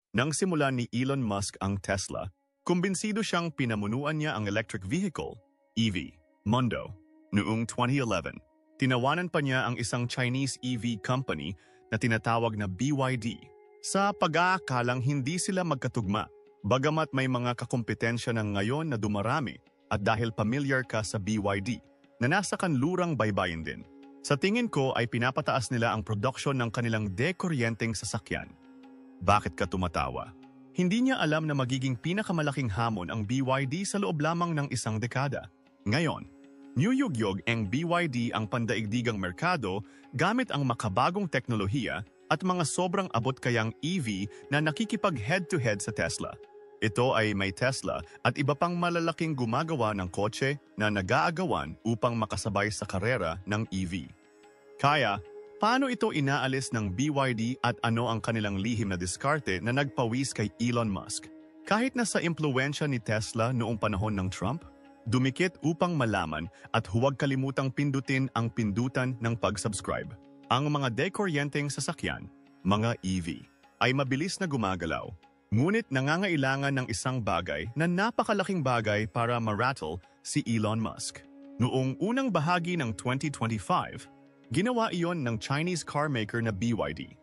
Nang simulan ni Elon Musk ang Tesla, kumbinsido siyang pinamunuan niya ang electric vehicle, EV, mundo, noong 2011. Tinawanan pa niya ang isang Chinese EV company na tinatawag na BYD sa pag-aakalang hindi sila magkatugma. Bagamat may mga kakumpetensya ng ngayon na dumarami at dahil familiar ka sa BYD na nasa kanlurang baybayin din. Sa tingin ko ay pinapataas nila ang produksyon ng kanilang dekuryenteng sasakyan. Bakit ka tumatawa? Hindi niya alam na magiging pinakamalaking hamon ang BYD sa loob lamang ng isang dekada. Ngayon, niyugyog ang BYD ang pandaigdigang merkado gamit ang makabagong teknolohiya at mga sobrang abot kayang EV na nakikipag head-to-head sa Tesla. Ito ay may Tesla at iba pang malalaking gumagawa ng kotse na nag-aagawan upang makasabay sa karera ng EV. Kaya, paano ito inaalis ng BYD at ano ang kanilang lihim na diskarte na nagpawis kay Elon Musk? Kahit na sa impluwensya ni Tesla noong panahon ng Trump, dumikit upang malaman at huwag kalimutang pindutin ang pindutan ng pag-subscribe. Ang mga dekuryenteng sasakyan, mga EV, ay mabilis na gumagalaw. Ngunit nangangailangan ng isang bagay na napakalaking bagay para ma-rattle si Elon Musk. Noong unang bahagi ng 2025, ginawa iyon ng Chinese carmaker na BYD.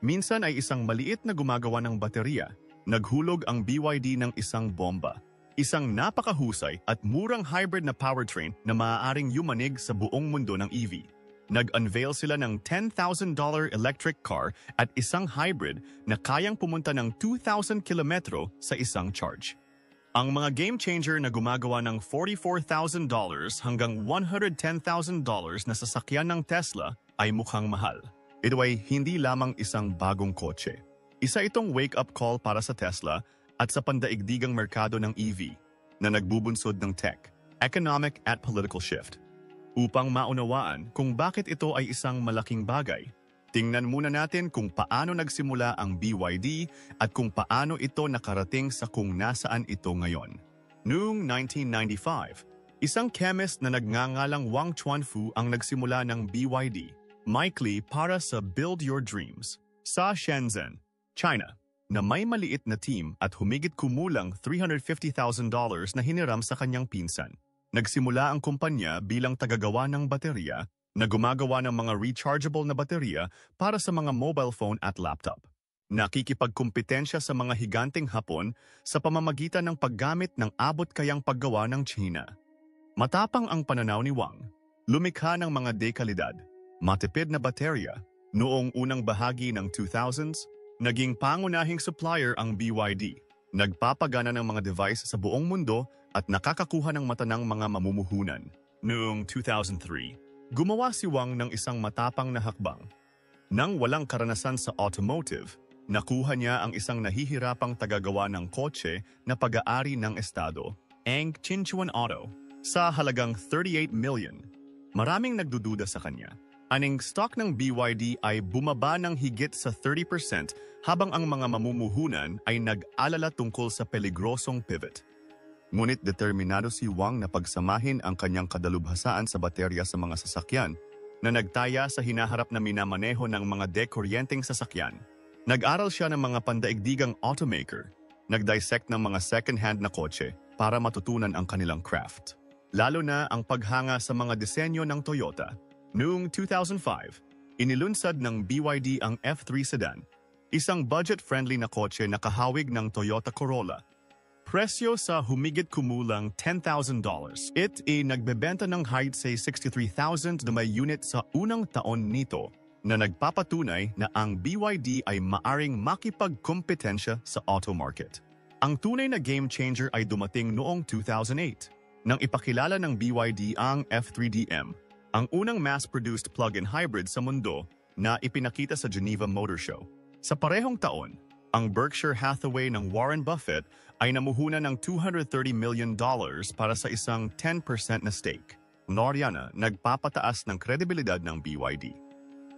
Minsan ay isang maliit na gumagawa ng baterya. Naghulog ang BYD ng isang bomba. Isang napakahusay at murang hybrid na powertrain na maaaring yumanig sa buong mundo ng EV. Nag-unveil sila ng $10,000 electric car at isang hybrid na kayang pumunta ng 2,000 kilometro sa isang charge. Ang mga game changer na gumagawa ng $44,000 hanggang $110,000 na sasakyan ng Tesla ay mukhang mahal. Ito ay hindi lamang isang bagong kotse. Isa itong wake-up call para sa Tesla at sa pandaigdigang merkado ng EV na nagbubunsod ng tech, economic at political shift. Upang maunawaan kung bakit ito ay isang malaking bagay, tingnan muna natin kung paano nagsimula ang BYD at kung paano ito nakarating sa kung nasaan ito ngayon. Noong 1995, isang chemist na nagngangalang Wang Chuanfu ang nagsimula ng BYD, Mikely para sa Build Your Dreams, sa Shenzhen, China, na may maliit na team at humigit kumulang $350,000 na hiniram sa kanyang pinsan. Nagsimula ang kumpanya bilang tagagawa ng baterya na gumagawa ng mga rechargeable na baterya para sa mga mobile phone at laptop. Nakikipagkumpetensya sa mga higanteng Hapon sa pamamagitan ng paggamit ng abot kayang paggawa ng China. Matapang ang pananaw ni Wang, lumikha ng mga dekalidad, matipid na baterya. Noong unang bahagi ng 2000s, naging pangunahing supplier ang BYD. Nagpapagana ng mga device sa buong mundo at nakakakuha ng mata ng mga mamumuhunan. Noong 2003, gumawa si Wang ng isang matapang na hakbang. Nang walang karanasan sa automotive, nakuha niya ang isang nahihirapang tagagawa ng kotse na pag-aari ng estado, ang Chinchuan Auto, sa halagang 38 million. Maraming nagdududa sa kanya. Aning stock ng BYD ay bumaba ng higit sa 30% habang ang mga mamumuhunan ay nag-alala tungkol sa peligrosong pivot. Ngunit determinado si Wang na pagsamahin ang kanyang kadalubhasaan sa baterya sa mga sasakyan na nagtaya sa hinaharap na minamaneho ng mga dekuryenteng sasakyan. Nag-aral siya ng mga pandaigdigang automaker, nag-dissect ng mga second-hand na kotse para matutunan ang kanilang craft. Lalo na ang paghanga sa mga disenyo ng Toyota. Noong 2005, inilunsad ng BYD ang F3 sedan, isang budget-friendly na kotse na kahawig ng Toyota Corolla. Presyo sa humigit kumulang $10,000. It ay nagbebenta ng higit sa 63,000 na may unit sa unang taon nito na nagpapatunay na ang BYD ay maaring makipagkompetensya sa auto market. Ang tunay na game changer ay dumating noong 2008 nang ipakilala ng BYD ang F3DM, ang unang mass-produced plug-in hybrid sa mundo na ipinakita sa Geneva Motor Show. Sa parehong taon, ang Berkshire Hathaway ng Warren Buffett ay namuhunan ng $230 million para sa isang 10% na stake. Noriana nagpapataas ng kredibilidad ng BYD.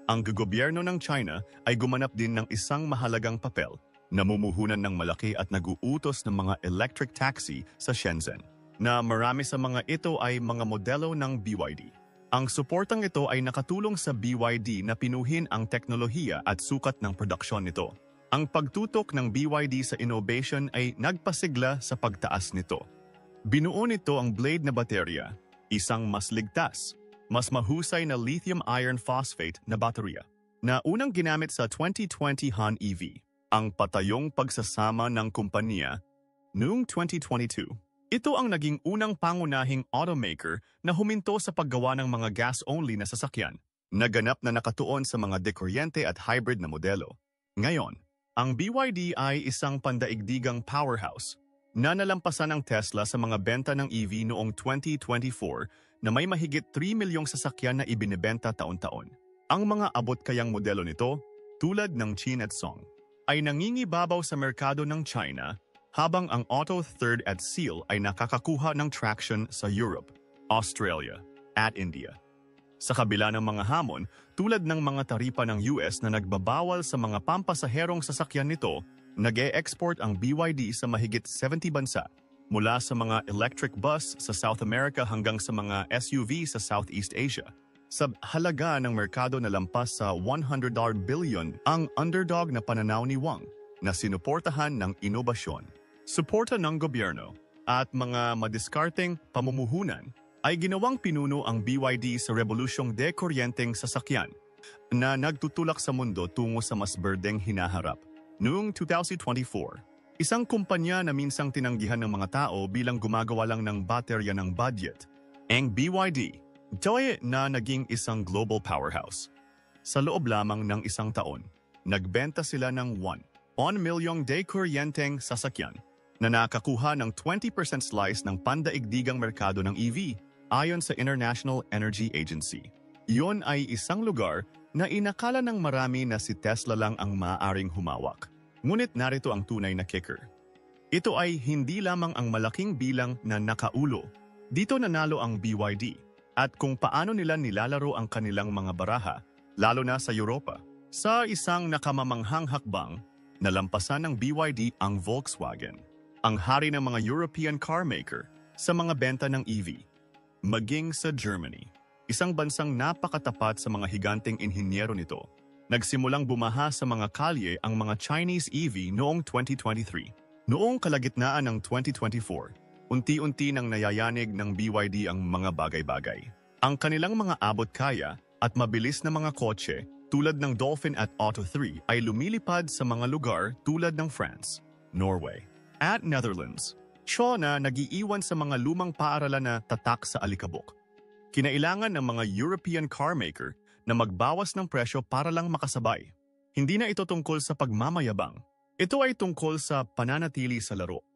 Ang gobyerno ng China ay gumanap din ng isang mahalagang papel, namumuhunan ng malaki at nag-uutos ng mga electric taxi sa Shenzhen, na marami sa mga ito ay mga modelo ng BYD. Ang suportang ito ay nakatulong sa BYD na pinuhin ang teknolohiya at sukat ng produksyon nito. Ang pagtutok ng BYD sa innovation ay nagpasigla sa pagtaas nito. Binuo nito ang blade na baterya, isang mas ligtas, mas mahusay na lithium iron phosphate na baterya, na unang ginamit sa 2020 Han EV, ang patayong pagsasama ng kumpanya noong 2022. Ito ang naging unang pangunahing automaker na huminto sa paggawa ng mga gas-only na sasakyan, naganap na nakatuon sa mga dekuryente at hybrid na modelo. Ngayon, ang BYD ay isang pandaigdigang powerhouse na nalampasan ng Tesla sa mga benta ng EV noong 2024 na may mahigit 3 milyong sasakyan na ibinebenta taon-taon. Ang mga abot-kayang modelo nito, tulad ng Qin at Song, ay nangingibabaw sa merkado ng China, habang ang Auto Third at Seal ay nakakakuha ng traction sa Europe, Australia, at India. Sa kabila ng mga hamon, tulad ng mga taripa ng US na nagbabawal sa mga pampasaherong sasakyan nito, nag-e-export ang BYD sa mahigit 70 bansa, mula sa mga electric bus sa South America hanggang sa mga SUV sa Southeast Asia. Sa halaga ng merkado na lampas sa $100 billion ang underdog na pananaw ni Wang na sinuportahan ng inobasyon, suporta ng gobyerno, at mga madiskarteng pamumuhunan ay ginawang pinuno ang BYD sa revolusyong dekuryenteng sasakyan na nagtutulak sa mundo tungo sa mas berdeng hinaharap. Noong 2024, isang kumpanya na minsang tinanggihan ng mga tao bilang gumagawa lang ng baterya ng budget, ang BYD, ito'y na naging isang global powerhouse. Sa loob lamang ng isang taon, nagbenta sila ng 1 milyong dekuryenteng sasakyan na nakakuha ng 20% slice ng pandaigdigang merkado ng EV ayon sa International Energy Agency. Iyon ay isang lugar na inakala ng marami na si Tesla lang ang maaaring humawak. Ngunit narito ang tunay na kicker. Ito ay hindi lamang ang malaking bilang na nakaulo. Dito nanalo ang BYD at kung paano nila nilalaro ang kanilang mga baraha, lalo na sa Europa. Sa isang nakamamanghang hakbang, nalampasan ng BYD ang Volkswagen, ang hari ng mga European car maker, sa mga benta ng EV. Maging sa Germany, isang bansang napakatapat sa mga higanteng inhinyero nito, nagsimulang bumaha sa mga kalye ang mga Chinese EV noong 2023. Noong kalagitnaan ng 2024, unti-unti nang nayayanig ng BYD ang mga bagay-bagay. Ang kanilang mga abot kaya at mabilis na mga kotse tulad ng Dolphin at Auto 3 ay lumilipad sa mga lugar tulad ng France, Norway, at Netherlands. Siya na nagiiwan sa mga lumang paaralan na tatak sa alikabok. Kinailangan ng mga European car maker na magbawas ng presyo para lang makasabay. Hindi na ito tungkol sa pagmamayabang. Ito ay tungkol sa pananatili sa laro.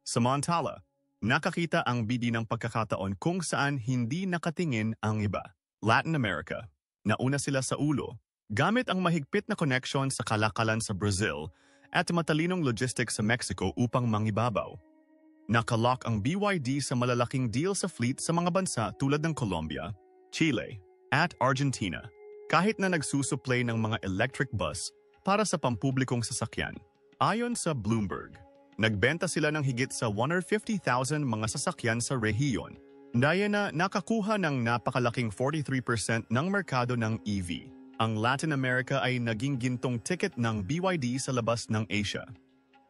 Samantala, nakakita ang BD ng pagkakataon kung saan hindi nakatingin ang iba. Latin America, nauna sila sa ulo, gamit ang mahigpit na connection sa kalakalan sa Brazil at matalinong logistics sa Mexico upang mangibabaw. Nakalock ang BYD sa malalaking deal sa fleet sa mga bansa tulad ng Colombia, Chile, at Argentina, kahit na nagsusupply ng mga electric bus para sa pampublikong sasakyan. Ayon sa Bloomberg, nagbenta sila ng higit sa 150,000 mga sasakyan sa rehiyon, daya na nakakuha ng napakalaking 43% ng merkado ng EV. Ang Latin America ay naging gintong ticket ng BYD sa labas ng Asia.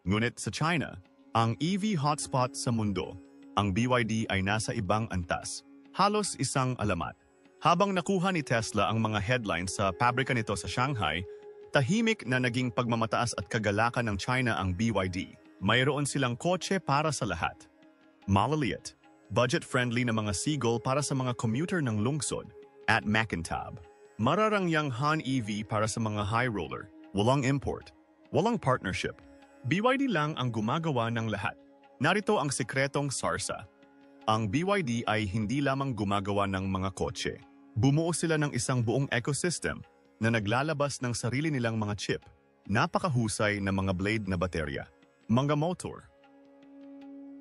Ngunit sa China, ang EV hotspot sa mundo, ang BYD ay nasa ibang antas, halos isang alamat. Habang nakuha ni Tesla ang mga headlines sa pabrika nito sa Shanghai, tahimik na naging pagmamataas at kagalakan ng China ang BYD. Mayroon silang kotse para sa lahat. Maliliit, budget-friendly na mga Seagull para sa mga commuter ng lungsod, at Macintab. Mararangyang Han EV para sa mga high roller, walang import, walang partnership. BYD lang ang gumagawa ng lahat. Narito ang sikretong sarsa. Ang BYD ay hindi lamang gumagawa ng mga kotse. Bumuo sila ng isang buong ecosystem na naglalabas ng sarili nilang mga chip, napakahusay na mga blade na baterya, mga motor.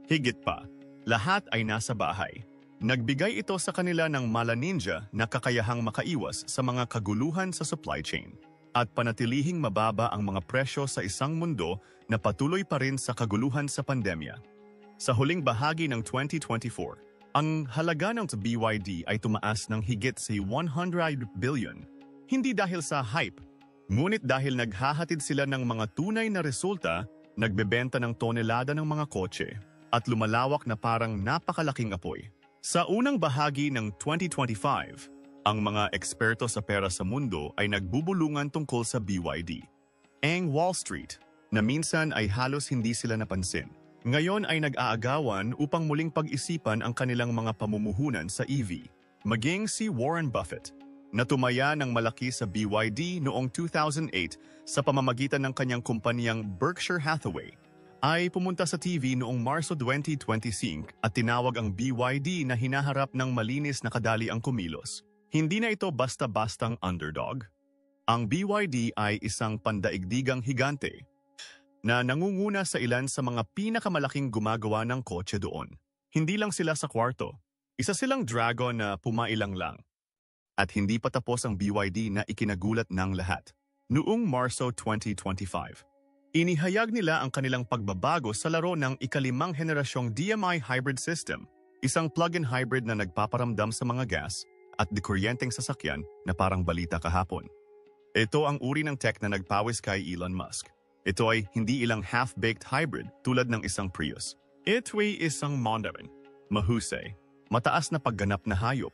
Higit pa, lahat ay nasa bahay. Nagbigay ito sa kanila ng mala ninja na kakayahang makaiwas sa mga kaguluhan sa supply chain at panatilihing mababa ang mga presyo sa isang mundo na patuloy pa rin sa kaguluhan sa pandemya. Sa huling bahagi ng 2024, ang halaga ng BYD ay tumaas ng higit sa 100 billion, hindi dahil sa hype, Ngunit dahil naghahatid sila ng mga tunay na resulta, nagbebenta ng tonelada ng mga kotse at lumalawak na parang napakalaking apoy. Sa unang bahagi ng 2025, ang mga eksperto sa pera sa mundo ay nagbubulungan tungkol sa BYD. Ang Wall Street, na minsan ay halos hindi sila napansin, ngayon ay nag-aagawan upang muling pag-isipan ang kanilang mga pamumuhunan sa EV. Maging si Warren Buffett, na tumaya ng malaki sa BYD noong 2008 sa pamamagitan ng kanyang kumpanyang Berkshire Hathaway, ay pumunta sa TV noong Marso 2025 at tinawag ang BYD na hinaharap ng malinis na kadali ang kumilos. Hindi na ito basta-bastang underdog. Ang BYD ay isang pandaigdigang higante na nangunguna sa ilan sa mga pinakamalaking gumagawa ng kotse doon. Hindi lang sila sa kwarto. Isa silang dragon na pumailang lang. At hindi pa tapos ang BYD na ikinagulat ng lahat. Noong Marso 2025, inihayag nila ang kanilang pagbabago sa laro ng ikalimang henerasyong DMI hybrid system, isang plug-in hybrid na nagpaparamdam sa mga gas at dekuryenteng sasakyan na parang balita kahapon. Ito ang uri ng tech na nagpawis kay Elon Musk. Ito ay hindi ilang half-baked hybrid tulad ng isang Prius. Ito ay isang mandarin, mahusay, mataas na pagganap na hayop.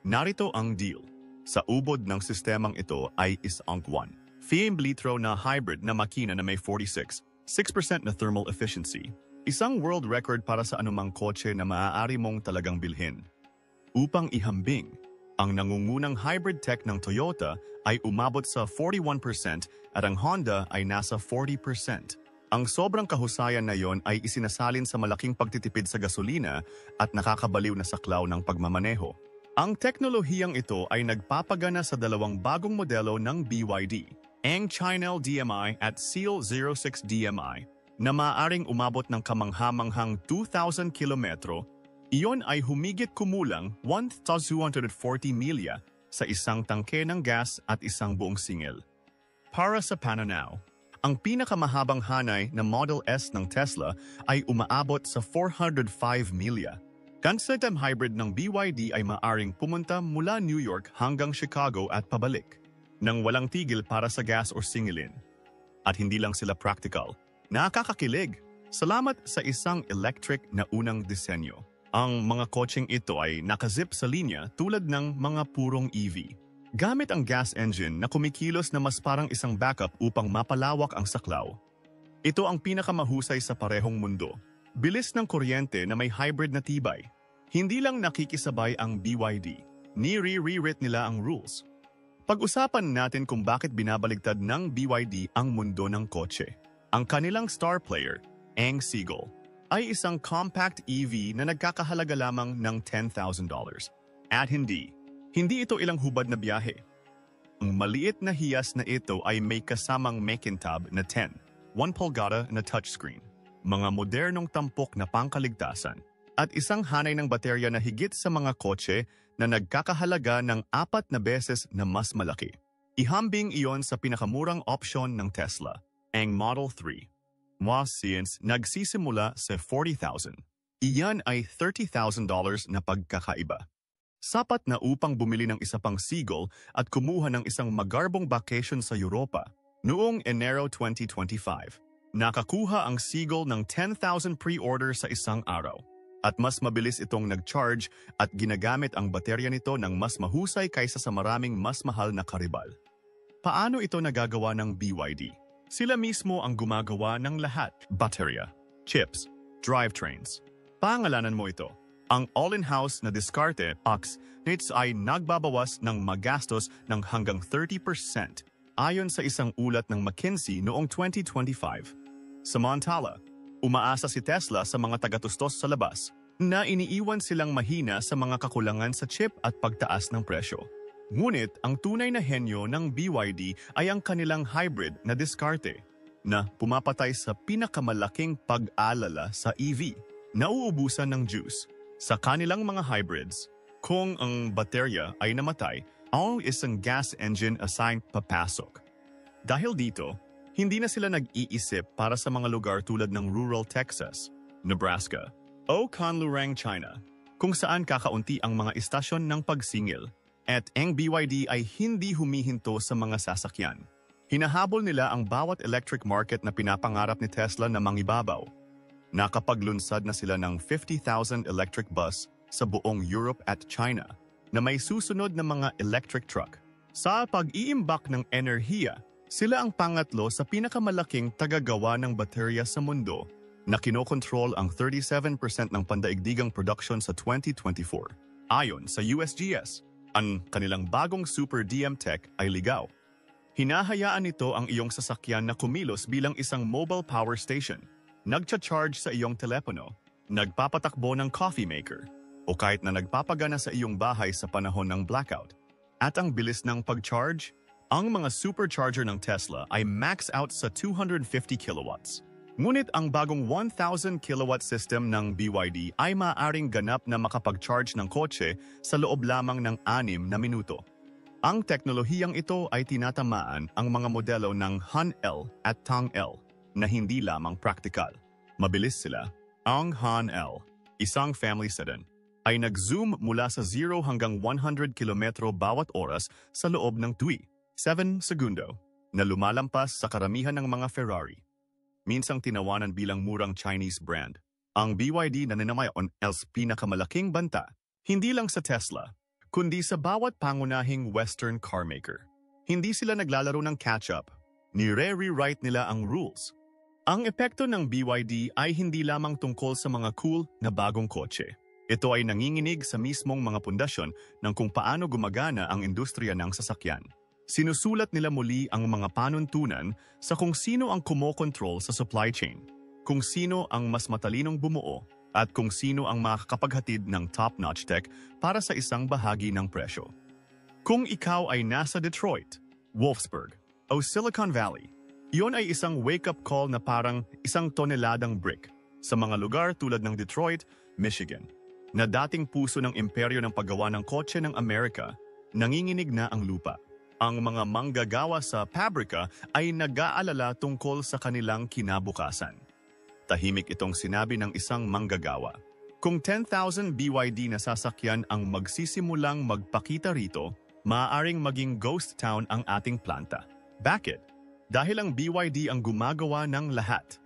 Narito ang deal. Sa ubod ng sistemang ito ay isang 1. Fiat-litro na hybrid na makina na may 6% na thermal efficiency. Isang world record para sa anumang kotse na maaari mong talagang bilhin. Upang ihambing, ang nangungunang hybrid tech ng Toyota ay umabot sa 41% at ang Honda ay nasa 40%. Ang sobrang kahusayan na yon ay isinasalin sa malaking pagtitipid sa gasolina at nakakabaliw na saklaw ng pagmamaneho. Ang teknolohiyang ito ay nagpapagana sa dalawang bagong modelo ng BYD. Ang Chinel DMI at Seal 06 DMI na maaaring umabot ng kamanghamanghang 2,000 kilometro, iyon ay humigit kumulang 1,240 milya sa isang tangke ng gas at isang buong singil. Para sa pananaw, ang pinakamahabang hanay na Model S ng Tesla ay umaabot sa 405 milya. Ang hybrid ng BYD ay maaaring pumunta mula New York hanggang Chicago at pabalik, nang walang tigil para sa gas o singilin. At hindi lang sila practical. Nakakakilig! Salamat sa isang electric na unang disenyo. Ang mga kotseng ito ay nakazip sa linya tulad ng mga purong EV. Gamit ang gas engine na kumikilos na mas parang isang backup upang mapalawak ang saklaw. Ito ang pinakamahusay sa parehong mundo. Bilis ng kuryente na may hybrid na tibay. Hindi lang nakikisabay ang BYD, ni-rewrite nila ang rules. Pag-usapan natin kung bakit binabaligtad ng BYD ang mundo ng kotse. Ang kanilang star player, ang Seagull, ay isang compact EV na nagkakahalaga lamang ng $10,000. At hindi ito ilang hubad na biyahe. Ang maliit na hiyas na ito ay may kasamang Macintab na 1 pulgada na touchscreen, mga modernong tampok na pangkaligtasan, at isang hanay ng baterya na higit sa mga kotse na nagkakahalaga ng 4 na beses na mas malaki. Ihambing iyon sa pinakamurang opsyon ng Tesla, ang Model 3. Since nagsisimula sa $40,000, iyan ay $30,000 na pagkakaiba. Sapat na upang bumili ng isa pang Seagull at kumuha ng isang magarbong vacation sa Europa. Noong Enero 2025, nakakuha ang Seagull ng 10,000 pre-order sa isang araw. At mas mabilis itong nag-charge at ginagamit ang baterya nito ng mas mahusay kaysa sa maraming mas mahal na karibal. Paano ito nagagawa ng BYD? Sila mismo ang gumagawa ng lahat. Baterya, chips, drivetrains. Pangalanan mo ito. Ang all-in-house na diskarte, nits ay nagbabawas ng magastos ng hanggang 30% ayon sa isang ulat ng McKinsey noong 2025. Samantala, umaasa si Tesla sa mga tagatustos sa labas na iniiwan silang mahina sa mga kakulangan sa chip at pagtaas ng presyo. Ngunit ang tunay na henyo ng BYD ay ang kanilang hybrid na diskarte na pumapatay sa pinakamalaking pag-alala sa EV. Nauubusan ng juice. Sa kanilang mga hybrids, kung ang baterya ay namatay, ang isang gas engine assigned papasok. Dahil dito, hindi na sila nag-iisip para sa mga lugar tulad ng rural Texas, Nebraska, o Conlurang, China, kung saan kakaunti ang mga istasyon ng pagsingil, at ang BYD ay hindi humihinto sa mga sasakyan. Hinahabol nila ang bawat electric market na pinapangarap ni Tesla na mangibabaw. Nakapaglunsad na sila ng 50,000 electric bus sa buong Europe at China na may susunod na mga electric truck. Sa pag-iimbak ng enerhiya, sila ang pangatlo sa pinakamalaking tagagawa ng baterya sa mundo na kinokontrol ang 37% ng pandaigdigang production sa 2024. Ayon sa USGS, ang kanilang bagong Super DM Tech ay ligaw. Hinahayaan nito ang iyong sasakyan na kumilos bilang isang mobile power station, nagcha-charge sa iyong telepono, nagpapatakbo ng coffee maker, o kahit na nagpapagana sa iyong bahay sa panahon ng blackout. At ang bilis ng pag-charge, ang mga supercharger ng Tesla ay max out sa 250 kilowatts. Ngunit ang bagong 1,000 kilowatt system ng BYD ay maaaring ganap na makapag-charge ng kotse sa loob lamang ng 6 na minuto. Ang teknolohiyang ito ay tinatamaan ang mga modelo ng Han-L at Tang-L na hindi lamang praktikal. Mabilis sila. Ang Han-L, isang family sedan, ay nag-zoom mula sa 0 hanggang 100 kilometro bawat oras sa loob ng 7 segundo na lumalampas sa karamihan ng mga Ferrari. Minsang tinawanan bilang murang Chinese brand, ang BYD na ninamayon als pinakamalaking banta, hindi lang sa Tesla, kundi sa bawat pangunahing Western carmaker. Hindi sila naglalaro ng catch-up, nire-rewrite nila ang rules. Ang epekto ng BYD ay hindi lamang tungkol sa mga cool na bagong kotse. Ito ay nanginginig sa mismong mga pundasyon ng kung paano gumagana ang industriya ng sasakyan. Sinusulat nila muli ang mga panuntunan sa kung sino ang kumokontrol sa supply chain, kung sino ang mas matalinong bumuo, at kung sino ang makakapaghatid ng top-notch tech para sa isang bahagi ng presyo. Kung ikaw ay nasa Detroit, Wolfsburg, o Silicon Valley, iyon ay isang wake-up call na parang isang toneladang brick sa mga lugar tulad ng Detroit, Michigan, na dating puso ng imperyo ng paggawa ng kotse ng Amerika, nanginginig na ang lupa. Ang mga manggagawa sa pabrika ay nag-aalala tungkol sa kanilang kinabukasan. Tahimik itong sinabi ng isang manggagawa. Kung 10,000 BYD na sasakyan ang magsisimulang magpakita rito, maaaring maging ghost town ang ating planta. Bakit? Dahil ang BYD ang gumagawa ng lahat.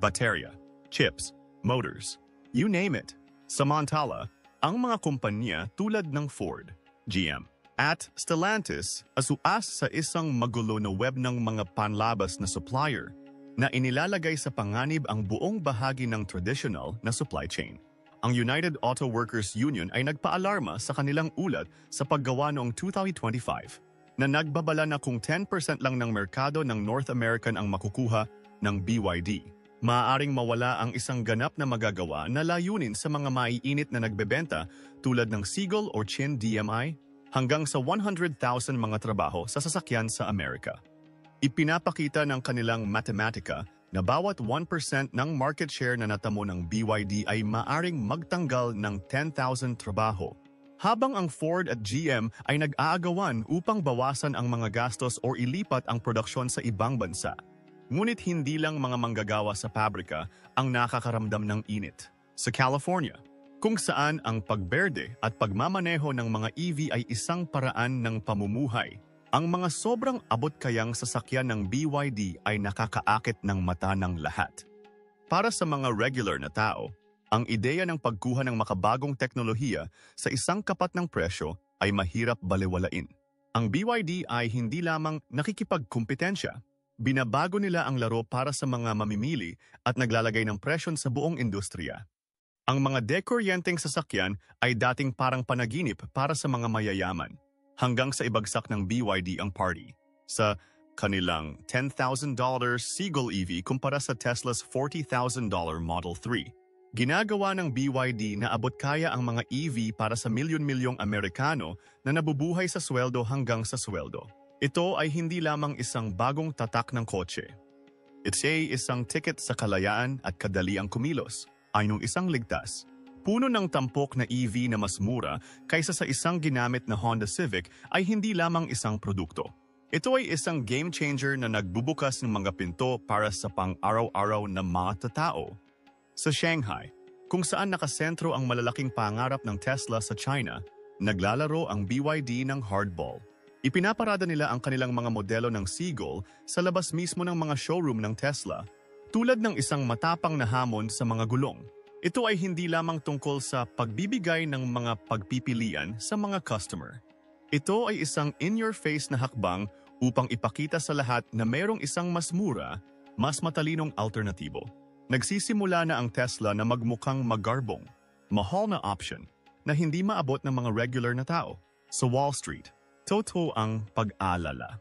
Baterya, chips, motors, you name it. Samantala, ang mga kumpanya tulad ng Ford, GM, at Stellantis asuas sa isang magulo na web ng mga panlabas na supplier na inilalagay sa panganib ang buong bahagi ng traditional na supply chain. Ang United Auto Workers Union ay nagpaalarma sa kanilang ulat sa paggawa noong 2025 na nagbabala na kung 10% lang ng merkado ng North American ang makukuha ng BYD. Maaaring mawala ang isang ganap na magagawa na layunin sa mga maiinit na nagbebenta tulad ng Seagull or Chin DMI hanggang sa 100,000 mga trabaho sa sasakyan sa Amerika. Ipinapakita ng kanilang matematika na bawat 1% ng market share na natamo ng BYD ay maaring magtanggal ng 10,000 trabaho, habang ang Ford at GM ay nag-aagawan upang bawasan ang mga gastos o ilipat ang produksyon sa ibang bansa. Ngunit hindi lang mga manggagawa sa pabrika ang nakakaramdam ng init. Sa California, kung saan ang pagberde at pagmamaneho ng mga EV ay isang paraan ng pamumuhay, ang mga sobrang abot-kayang sasakyan ng BYD ay nakakaakit ng mata ng lahat. Para sa mga regular na tao, ang ideya ng pagkuha ng makabagong teknolohiya sa isang kapat ng presyo ay mahirap balewalain. Ang BYD ay hindi lamang nakikipagkumpetensya, binabago nila ang laro para sa mga mamimili at naglalagay ng presyon sa buong industriya. Ang mga dekoryenteng sasakyan ay dating parang panaginip para sa mga mayayaman, hanggang sa ibagsak ng BYD ang party sa kanilang $10,000 Seagull EV kumpara sa Tesla's $40,000 Model 3. Ginagawa ng BYD na abot kaya ang mga EV para sa milyon-milyong Amerikano na nabubuhay sa sweldo hanggang sa sweldo. Ito ay hindi lamang isang bagong tatak ng kotse. It's isang ticket sa kalayaan at kadaliang kumilos. Ay nung isang ligtas, puno ng tampok na EV na mas mura kaysa sa isang ginamit na Honda Civic ay hindi lamang isang produkto. Ito ay isang game changer na nagbubukas ng mga pinto para sa pang-araw-araw na mga tatao. Sa Shanghai, kung saan nakasentro ang malalaking pangarap ng Tesla sa China, naglalaro ang BYD ng hardball. Ipinaparada nila ang kanilang mga modelo ng Seagull sa labas mismo ng mga showroom ng Tesla, tulad ng isang matapang na hamon sa mga gulong. Ito ay hindi lamang tungkol sa pagbibigay ng mga pagpipilian sa mga customer. Ito ay isang in-your-face na hakbang upang ipakita sa lahat na mayroong isang mas mura, mas matalinong alternatibo. Nagsisimula na ang Tesla na magmukhang magarbong, mahal na option na hindi maabot ng mga regular na tao. Sa Wall Street, totoo ang pag-alala.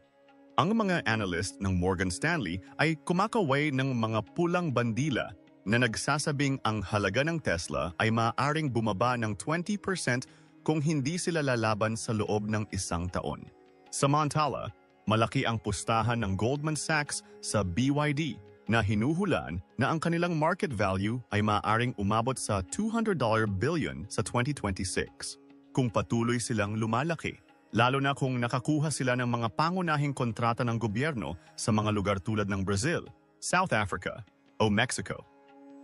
Ang mga analyst ng Morgan Stanley ay kumakaway ng mga pulang bandila na nagsasabing ang halaga ng Tesla ay maaaring bumaba ng 20% kung hindi sila lalaban sa loob ng isang taon. Samantala, malaki ang pustahan ng Goldman Sachs sa BYD na hinuhulaan na ang kanilang market value ay maaaring umabot sa $200 billion sa 2026 kung patuloy silang lumalaki, lalo na kung nakakuha sila ng mga pangunahing kontrata ng gobyerno sa mga lugar tulad ng Brazil, South Africa o Mexico.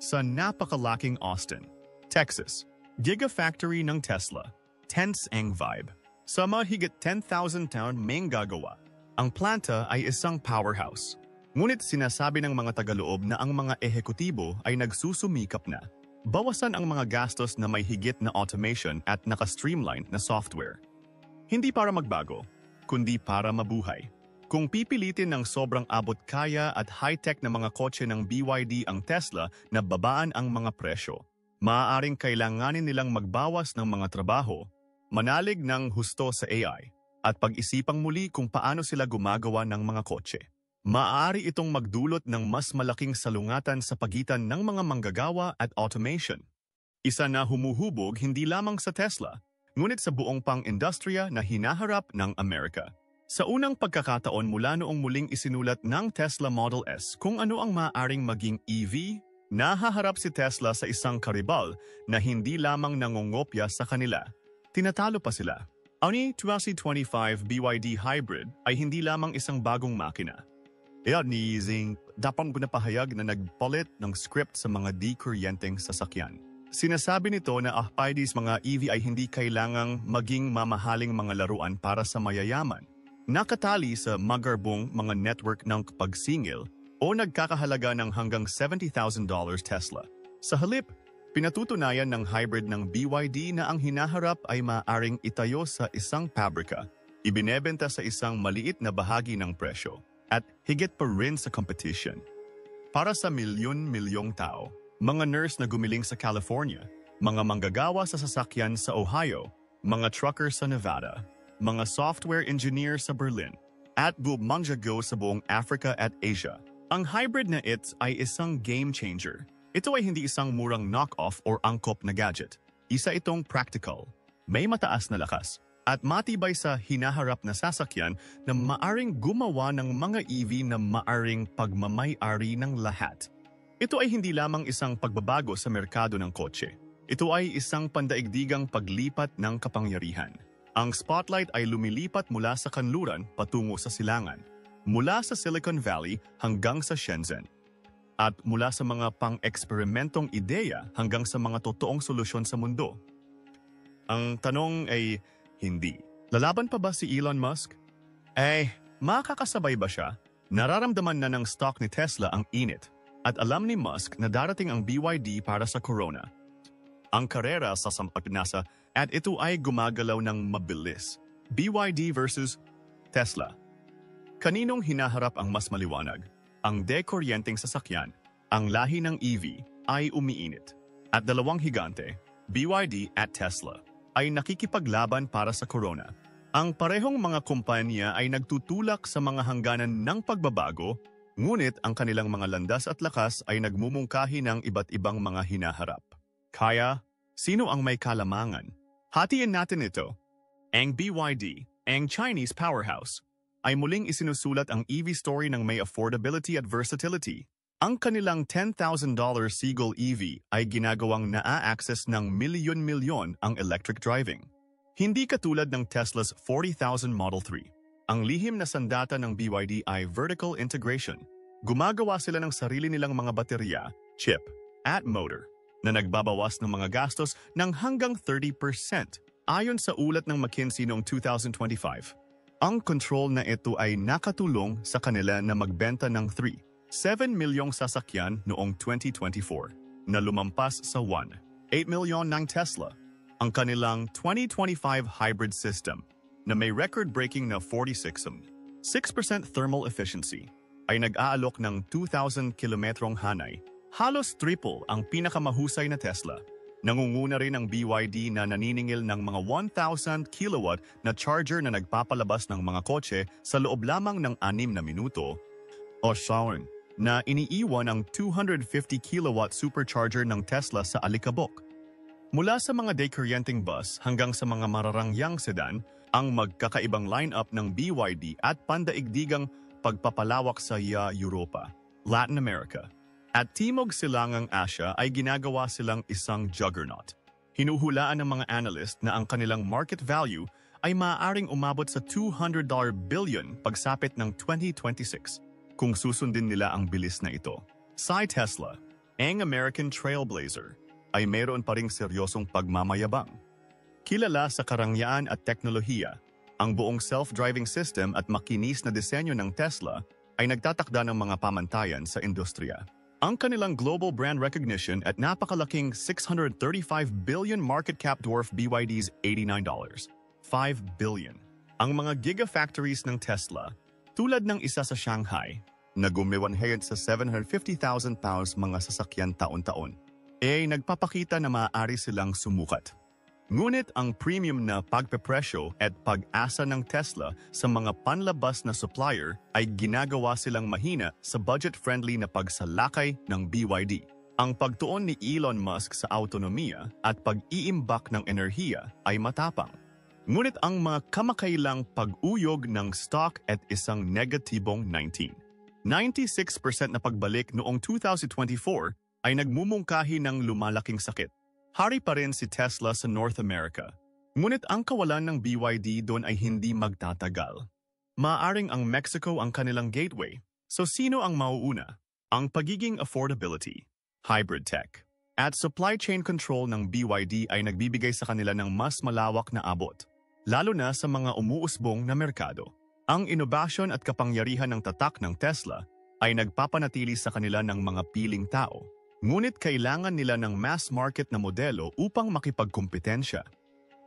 Sa napakalaking Austin, Texas, Gigafactory ng Tesla, tense ang vibe. Sa mahigit 10,000 taon may gagawa, ang planta ay isang powerhouse. Ngunit sinasabi ng mga tagaloob na ang mga ehekutibo ay nagsusumikap na. Bawasan ang mga gastos na may higit na automation at naka-streamline na software. Hindi para magbago, kundi para mabuhay. Kung pipilitin ng sobrang abot kaya at high-tech na mga kotse ng BYD ang Tesla na babaan ang mga presyo, maaaring kailanganin nilang magbawas ng mga trabaho, manalig ng husto sa AI, at pag-isipang muli kung paano sila gumagawa ng mga kotse. Maaari itong magdulot ng mas malaking salungatan sa pagitan ng mga manggagawa at automation. Isa na humuhubog hindi lamang sa Tesla, ngunit sa buong pang-industriya na hinaharap ng Amerika. Sa unang pagkakataon mula noong muling isinulat ng Tesla Model S kung ano ang maaaring maging EV, nahaharap si Tesla sa isang karibal na hindi lamang nangongopya sa kanila. Tinatalo pa sila. Ang 2025 BYD Hybrid ay hindi lamang isang bagong makina. Ni Zing, dapat ko na pahayag na nagpalit ng script sa mga di-kuryenteng sasakyan. Sinasabi nito na BYD's mga EV ay hindi kailangang maging mamahaling mga laruan para sa mayayaman. Nakatali sa magarbong mga network ng pagsingil o nagkakahalaga ng hanggang $70,000 Tesla. Sa halip, pinatutunayan ng hybrid ng BYD na ang hinaharap ay maaaring itayo sa isang pabrika, ibinebenta sa isang maliit na bahagi ng presyo, at higit pa rin sa competition. Para sa milyon-milyong tao, mga nurse na gumiling sa California, mga manggagawa sa sasakyan sa Ohio, mga trucker sa Nevada, mga software engineer sa Berlin, at bumangyago sa buong Africa at Asia. Ang hybrid na its ay isang game changer. Ito ay hindi isang murang knock-off or angkop na gadget. Isa itong practical, may mataas na lakas, at matibay sa hinaharap na sasakyan na maaring gumawa ng mga EV na maaring pagmamay-ari ng lahat. Ito ay hindi lamang isang pagbabago sa merkado ng kotse. Ito ay isang pandaigdigang paglipat ng kapangyarihan. Ang spotlight ay lumilipat mula sa kanluran patungo sa silangan, mula sa Silicon Valley hanggang sa Shenzhen, at mula sa mga pang-eksperimentong ideya hanggang sa mga totoong solusyon sa mundo. Ang tanong ay, hindi. Lalaban pa ba si Elon Musk? Makakasabay ba siya? Nararamdaman na ng stock ni Tesla ang init at alam ni Musk na darating ang BYD para sa Corona. Ang karera sa sampag-nasa at ito ay gumagalaw ng mabilis. BYD versus Tesla. Kaninong hinaharap ang mas maliwanag? Ang dekuryenteng sasakyan, ang lahi ng EV, ay umiinit. At dalawang higante, BYD at Tesla, ay nakikipaglaban para sa Corona. Ang parehong mga kumpanya ay nagtutulak sa mga hangganan ng pagbabago, ngunit ang kanilang mga landas at lakas ay nagmumungkahi ng iba't ibang mga hinaharap. Kaya, sino ang may kalamangan? Hatiin natin ito. Ang BYD, ang Chinese powerhouse, ay muling isinusulat ang EV story ng may affordability at versatility. Ang kanilang $10,000 Seagull EV ay ginagawang naa-access ng milyon-milyon ang electric driving. Hindi katulad ng Tesla's 40,000 Model 3. Ang lihim na sandata ng BYD ay vertical integration. Gumagawa sila ng sarili nilang mga baterya, chip, at motor na nagbabawas ng mga gastos ng hanggang 30% ayon sa ulat ng McKinsey noong 2025. Ang control na ito ay nakatulong sa kanila na magbenta ng 3.7 milyong sasakyan noong 2024 na lumampas sa 1.8 milyon ng Tesla. Ang kanilang 2025 hybrid system na may record-breaking na 46.6% thermal efficiency ay nag-aalok ng 2,000 kilometrong hanay, halos triple ang pinakamahusay na Tesla. Nangunguna rin ang BYD na naniningil ng mga 1,000 kilowatt na charger na nagpapalabas ng mga kotse sa loob lamang ng 6 na minuto, o Shawn, na iniiwan ang 250 kilowatt supercharger ng Tesla sa alikabok. Mula sa mga day-kuryenteng bus hanggang sa mga mararangyang sedan, ang magkakaibang lineup ng BYD at pandaigdigang pagpapalawak sa Europa, Latin America, at Timog Silangang Asya ay ginagawa silang isang juggernaut. Hinuhulaan ng mga analyst na ang kanilang market value ay maaaring umabot sa $200 billion pagsapit ng 2026 kung susundin nila ang bilis na ito. Si Tesla, ang American Trailblazer, ay mayroon pa ring seryosong pagmamayabang. Kilala sa karangyaan at teknolohiya, ang buong self-driving system at makinis na disenyo ng Tesla ay nagtatakda ng mga pamantayan sa industriya. Ang kanilang global brand recognition at napakalaking $635 billion market cap dwarf BYD's $89.5 billion. Ang mga gigafactories ng Tesla, tulad ng isa sa Shanghai, na gumiwanhayad sa 750,000 pounds mga sasakyan taon-taon, ay nagpapakita na maaari silang sumukat. Ngunit ang premium na pagpepresyo at pag-asa ng Tesla sa mga panlabas na supplier ay ginagawa silang mahina sa budget-friendly na pagsalakay ng BYD. Ang pagtuon ni Elon Musk sa autonomiya at pag-iimbak ng enerhiya ay matapang. Ngunit ang mga kamakailang pag-uyog ng stock at isang negatibong 96% na pagbalik noong 2024 ay nagmumungkahi ng lumalaking sakit. Hari pa rin si Tesla sa North America. Ngunit ang kawalan ng BYD doon ay hindi magtatagal. Maaring ang Mexico ang kanilang gateway. So sino ang mauuna? Ang pagiging affordability, hybrid tech, at supply chain control ng BYD ay nagbibigay sa kanila ng mas malawak na abot, lalo na sa mga umuusbong na merkado. Ang inobasyon at kapangyarihan ng tatak ng Tesla ay nagpapanatili sa kanila ng mga piling tao. Ngunit kailangan nila ng mass market na modelo upang makipagkumpetensya.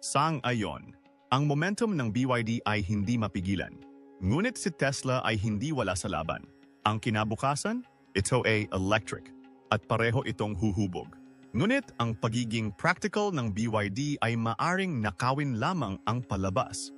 Sang-ayon, ang momentum ng BYD ay hindi mapigilan. Ngunit si Tesla ay hindi wala sa laban. Ang kinabukasan, ito ay electric, at pareho itong huhubog. Ngunit ang pagiging practical ng BYD ay maaring nakawin lamang ang palabas.